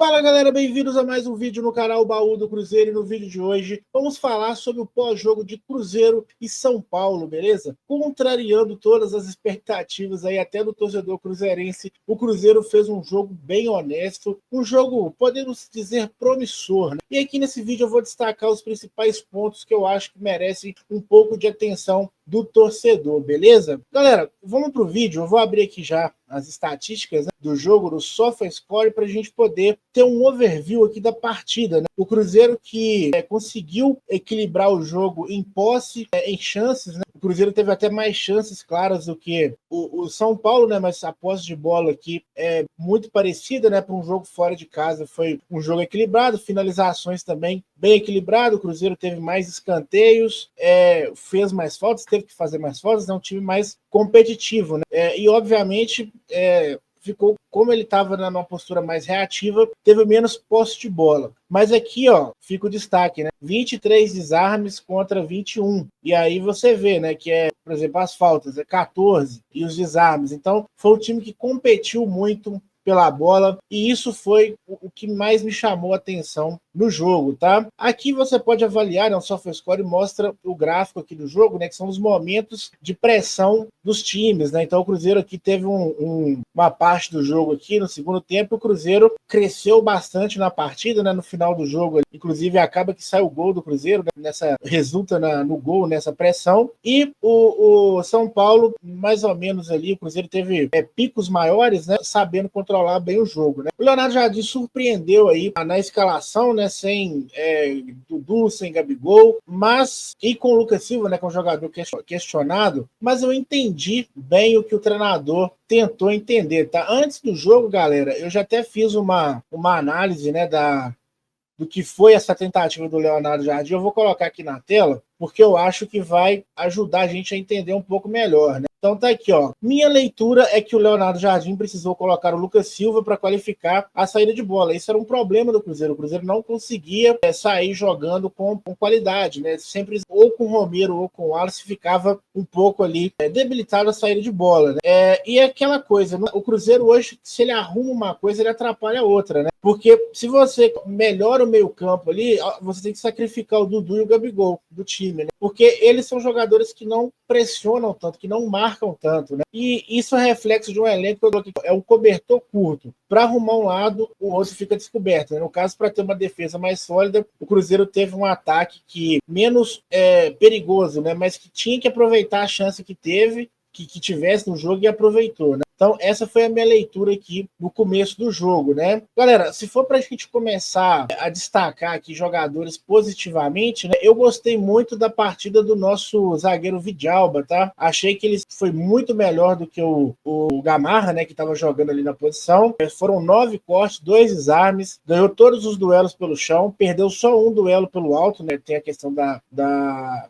Fala galera, bem-vindos a mais um vídeo no canal Baú do Cruzeiro. E no vídeo de hoje vamos falar sobre o pós-jogo de Cruzeiro e São Paulo, beleza? Contrariando todas as expectativas aí até do torcedor cruzeirense, o Cruzeiro fez um jogo bem honesto, um jogo, podemos dizer, promissor, né? E aqui nesse vídeo eu vou destacar os principais pontos que eu acho que merecem um pouco de atenção do torcedor, beleza? Galera, vamos pro vídeo. Eu vou abrir aqui já as estatísticas, né, do jogo, do SofaScore, para a gente poder ter um overview aqui da partida, né? O Cruzeiro que conseguiu equilibrar o jogo em posse, em chances, né? O Cruzeiro teve até mais chances claras do que o São Paulo, né? Mas a posse de bola aqui é muito parecida, né? Para um jogo fora de casa foi um jogo equilibrado, finalizações também bem equilibrado. O Cruzeiro teve mais escanteios, fez mais faltas, teve que fazer mais faltas, é um time mais competitivo, né? E obviamente ficou, como ele estava numa postura mais reativa, teve menos posse de bola. Mas aqui, ó, fica o destaque, né? 23 desarmes contra 21. E aí você vê, né, que por exemplo, as faltas é 14 e os desarmes. Então, foi um time que competiu muito pela bola, e isso foi o que mais me chamou a atenção no jogo, tá? Aqui você pode avaliar, né, o SofaScore mostra o gráfico aqui do jogo, né, que são os momentos de pressão dos times, né? Então o Cruzeiro aqui teve uma parte do jogo aqui no segundo tempo, o Cruzeiro cresceu bastante na partida, né, no final do jogo, inclusive acaba que sai o gol do Cruzeiro, né, resulta no gol, nessa pressão, e o São Paulo, mais ou menos ali, o Cruzeiro teve picos maiores, né, sabendo controlar bem o jogo, né? O Leonardo Jardim surpreendeu aí na escalação, né, sem Dudu, sem Gabigol, mas e com o Lucas Silva, né, que é um jogador questionado, mas eu entendi bem o que o treinador tentou entender, tá? Antes do jogo, galera, eu já até fiz uma análise, né, do que foi essa tentativa do Leonardo Jardim. Eu vou colocar aqui na tela, porque eu acho que vai ajudar a gente a entender um pouco melhor, né? Então tá aqui, ó. Minha leitura é que o Leonardo Jardim precisou colocar o Lucas Silva para qualificar a saída de bola. Isso era um problema do Cruzeiro. O Cruzeiro não conseguia sair jogando com qualidade, né? Sempre ou com o Romero ou com o Wallace ficava um pouco ali debilitado a saída de bola, né? E aquela coisa, o Cruzeiro hoje, se ele arruma uma coisa, ele atrapalha a outra, né? Porque se você melhora o meio-campo ali, você tem que sacrificar o Dudu e o Gabigol do time, né? Porque eles são jogadores que não pressionam tanto, que não marcam tanto, né? E isso é reflexo de um elenco que é um cobertor curto. Para arrumar um lado, o outro fica descoberto, né? No caso, para ter uma defesa mais sólida, o Cruzeiro teve um ataque que menos perigoso, né? Mas que tinha que aproveitar a chance que teve, que tivesse no jogo, e aproveitou, né? Então, essa foi a minha leitura aqui no começo do jogo, né? Galera, se for para a gente começar a destacar aqui jogadores positivamente, né? Eu gostei muito da partida do nosso zagueiro Vidalba, tá? Achei que ele foi muito melhor do que o Gamarra, né? Que estava jogando ali na posição. Foram 9 cortes, 2 desarmes, ganhou todos os duelos pelo chão, perdeu só um duelo pelo alto, né? Tem a questão da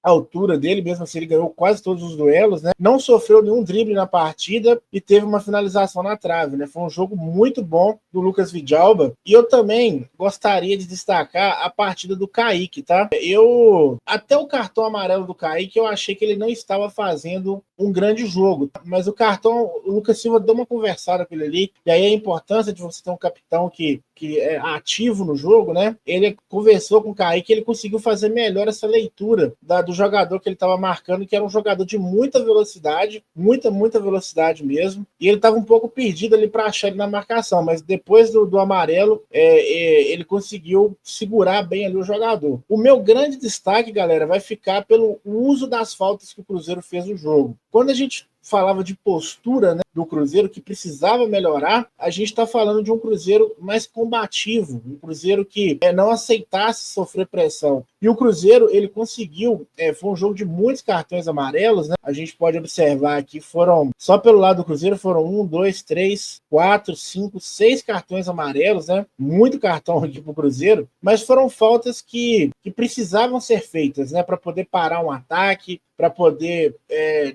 altura dele, mesmo assim ele ganhou quase todos os duelos, né? Não sofreu nenhum drible na partida e teve uma finalização na trave, né? Foi um jogo muito bom do Lucas Vidalba. E eu também gostaria de destacar a partida do Kaique, tá? Até o cartão amarelo do Kaique, eu achei que ele não estava fazendo um grande jogo, mas o Lucas Silva deu uma conversada com ele ali, e aí a importância de você ter um capitão que é ativo no jogo, né? Ele conversou com o Kaique, ele conseguiu fazer melhor essa leitura do jogador que ele estava marcando, que era um jogador de muita velocidade, muita velocidade mesmo, e ele estava um pouco perdido ali para achar ele na marcação, mas depois do amarelo, ele conseguiu segurar bem ali o jogador. O meu grande destaque, galera, vai ficar pelo uso das faltas que o Cruzeiro fez no jogo. Quando a gente falava de postura, né, do Cruzeiro, que precisava melhorar, a gente está falando de um Cruzeiro mais combativo, um Cruzeiro que não aceitasse sofrer pressão. E o Cruzeiro, ele conseguiu, foi um jogo de muitos cartões amarelos, né? A gente pode observar aqui, só pelo lado do Cruzeiro, foram 1, 2, 3, 4, 5, 6 cartões amarelos, né? Muito cartão aqui para o Cruzeiro, mas foram faltas que precisavam ser feitas, né? Para poder parar um ataque, para poder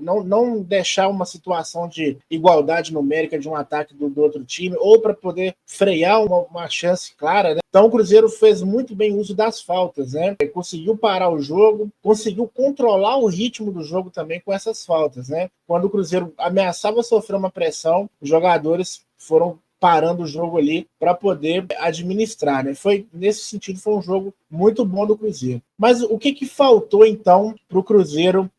não deixar uma situação de igualdade numérica de um ataque do outro time, ou para poder frear uma chance clara, né? Então o Cruzeiro fez muito bem uso das faltas, né? Conseguiu parar o jogo, conseguiu controlar o ritmo do jogo também com essas faltas, né? Quando o Cruzeiro ameaçava sofrer uma pressão, os jogadores foram parando o jogo ali para poder administrar, né? Foi, nesse sentido, foi um jogo muito bom do Cruzeiro. Mas o que faltou, então, para o Cruzeiro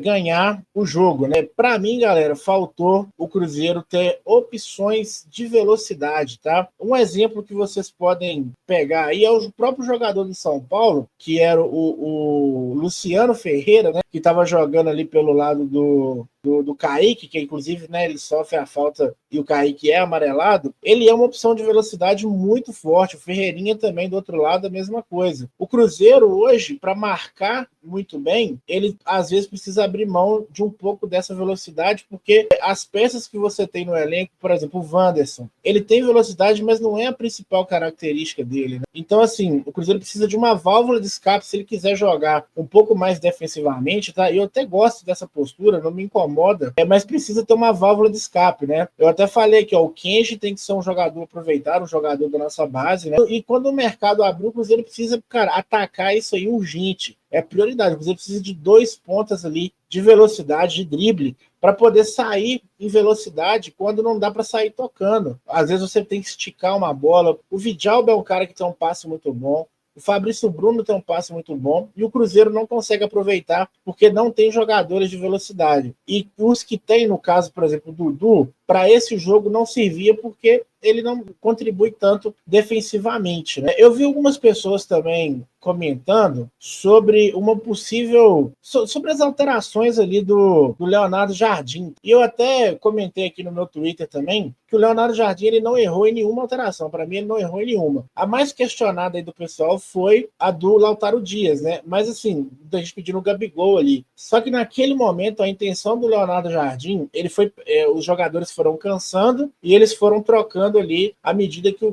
ganhar o jogo, né? Para mim, galera, faltou o Cruzeiro ter opções de velocidade, tá? Um exemplo que vocês podem pegar aí é o próprio jogador de São Paulo, que era o Luciano Ferreira, né? Que estava jogando ali pelo lado do Kaique, que inclusive, né, ele sofre a falta e o Kaique é amarelado. Ele é uma opção de velocidade muito forte. O Ferreirinha também, do outro lado, a mesma coisa. O Cruzeiro hoje, para marcar muito bem, ele às vezes precisa abrir mão de um pouco dessa velocidade, porque as peças que você tem no elenco, por exemplo, o Wanderson, ele tem velocidade, mas não é a principal característica dele, né? Então, assim, o Cruzeiro precisa de uma válvula de escape se ele quiser jogar um pouco mais defensivamente, tá? E eu até gosto dessa postura, não me incomoda, mas precisa ter uma válvula de escape, né? Eu até falei que o Kenji tem que ser um jogador aproveitado, um jogador da nossa base, né? E quando o mercado abrir, o Cruzeiro precisa, cara, atacar isso aí urgente. É prioridade. O Cruzeiro precisa de 2 pontas ali de velocidade, de drible, para poder sair em velocidade quando não dá para sair tocando. Às vezes você tem que esticar uma bola. O Vidalba é um cara que tem um passe muito bom. O Fabrício Bruno tem um passe muito bom e o Cruzeiro não consegue aproveitar porque não tem jogadores de velocidade. E os que tem, no caso, por exemplo, o Dudu, para esse jogo não servia porque ele não contribui tanto defensivamente, né? Eu vi algumas pessoas também comentando sobre uma possível... sobre as alterações ali do Leonardo Jardim. E eu até comentei aqui no meu Twitter também que o Leonardo Jardim ele não errou em nenhuma alteração. Para mim, ele não errou em nenhuma. A mais questionada aí do pessoal foi a do Lautaro Dias, né? Mas assim, a gente pedindo o Gabigol ali. Só que naquele momento, a intenção do Leonardo Jardim, ele foi... os jogadores foram cansando e eles foram trocando ali à medida que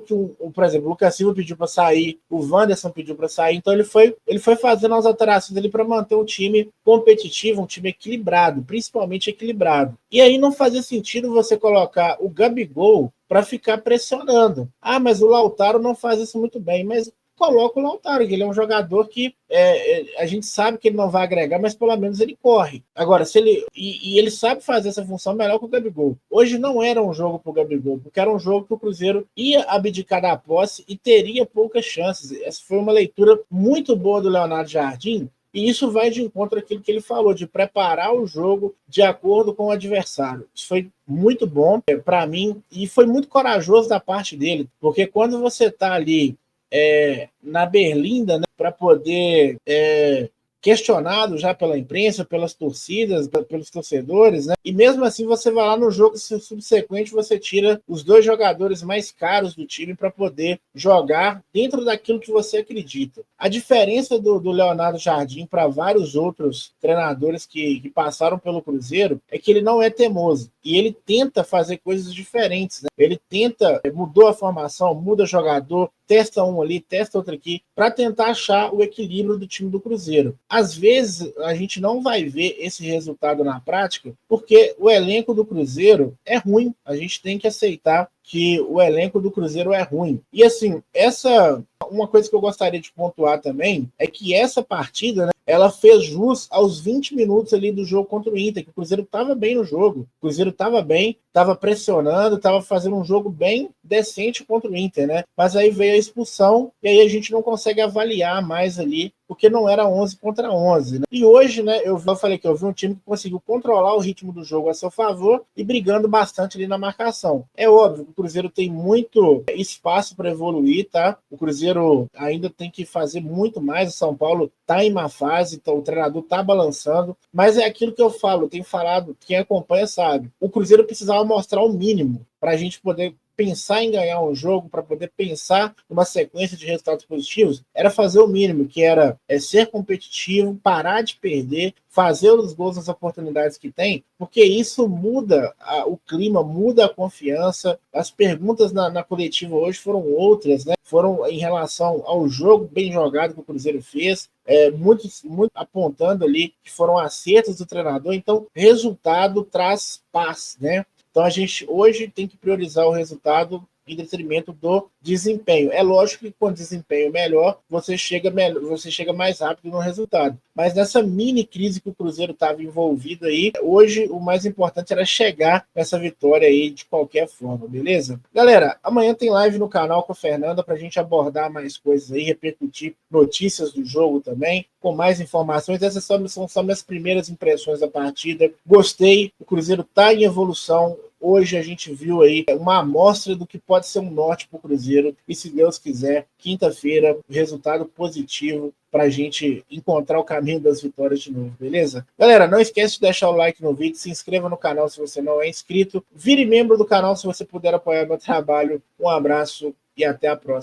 por exemplo, o Lucas Silva pediu para sair, o Wanderson pediu para sair, então ele foi fazendo as alterações ali para manter um time competitivo, um time equilibrado, principalmente equilibrado. E aí não fazia sentido você colocar o Gabigol para ficar pressionando. Ah, mas o Lautaro não faz isso muito bem, mas coloca o Lautaro, que ele é um jogador que a gente sabe que ele não vai agregar, mas pelo menos ele corre. Agora, se ele e ele sabe fazer essa função melhor que o Gabigol. Hoje não era um jogo para o Gabigol, porque era um jogo que o Cruzeiro ia abdicar da posse e teria poucas chances. Essa foi uma leitura muito boa do Leonardo Jardim, e isso vai de encontro àquilo que ele falou, de preparar o jogo de acordo com o adversário. Isso foi muito bom para mim e foi muito corajoso da parte dele, porque quando você está ali na Berlinda, né, para poder questionado já pela imprensa, pelas torcidas, pelos torcedores, né? E mesmo assim você vai lá no jogo subsequente, você tira os 2 jogadores mais caros do time para poder jogar dentro daquilo que você acredita. A diferença do Leonardo Jardim para vários outros treinadores que passaram pelo Cruzeiro é que ele não é teimoso e ele tenta fazer coisas diferentes, né? Ele tenta, mudou a formação, muda jogador, testa um ali, testa outro aqui, para tentar achar o equilíbrio do time do Cruzeiro. Às vezes, a gente não vai ver esse resultado na prática, porque o elenco do Cruzeiro é ruim. A gente tem que aceitar que o elenco do Cruzeiro é ruim. E assim, uma coisa que eu gostaria de pontuar também é que essa partida, né, ela fez jus aos 20 minutos ali do jogo contra o Inter, que o Cruzeiro estava bem no jogo. O Cruzeiro estava bem, estava pressionando, estava fazendo um jogo bem decente contra o Inter, né? Mas aí veio a expulsão e aí a gente não consegue avaliar mais ali, porque não era 11 contra 11, né? E hoje, né, eu falei que eu vi um time que conseguiu controlar o ritmo do jogo a seu favor e brigando bastante ali na marcação. É óbvio que o Cruzeiro tem muito espaço para evoluir, tá? O Cruzeiro ainda tem que fazer muito mais. O São Paulo tá em má fase, então o treinador tá balançando, mas é aquilo que eu falo, eu tenho falado, quem acompanha sabe. O Cruzeiro precisava mostrar o mínimo para a gente poder pensar em ganhar um jogo, para poder pensar numa sequência de resultados positivos, era fazer o mínimo, que era ser competitivo, parar de perder, fazer os gols nas oportunidades que tem, porque isso muda o clima, muda a confiança. As perguntas na coletiva hoje foram outras, né? Foram em relação ao jogo bem jogado que o Cruzeiro fez, muito apontando ali que foram acertos do treinador. Então, resultado traz paz, né? Então a gente hoje tem que priorizar o resultado em detrimento do desempenho. É lógico que com desempenho melhor, você chega mais rápido no resultado. Mas nessa mini crise que o Cruzeiro estava envolvido aí, hoje o mais importante era chegar nessa vitória aí de qualquer forma, beleza? Galera, amanhã tem live no canal com a Fernanda pra gente abordar mais coisas aí, repercutir notícias do jogo também, com mais informações. Essas são só minhas primeiras impressões da partida. Gostei, o Cruzeiro tá em evolução. Hoje a gente viu aí uma amostra do que pode ser um norte para o Cruzeiro. E se Deus quiser, quinta-feira, resultado positivo para a gente encontrar o caminho das vitórias de novo, beleza? Galera, não esquece de deixar o like no vídeo, se inscreva no canal se você não é inscrito, vire membro do canal se você puder apoiar meu trabalho. Um abraço e até a próxima.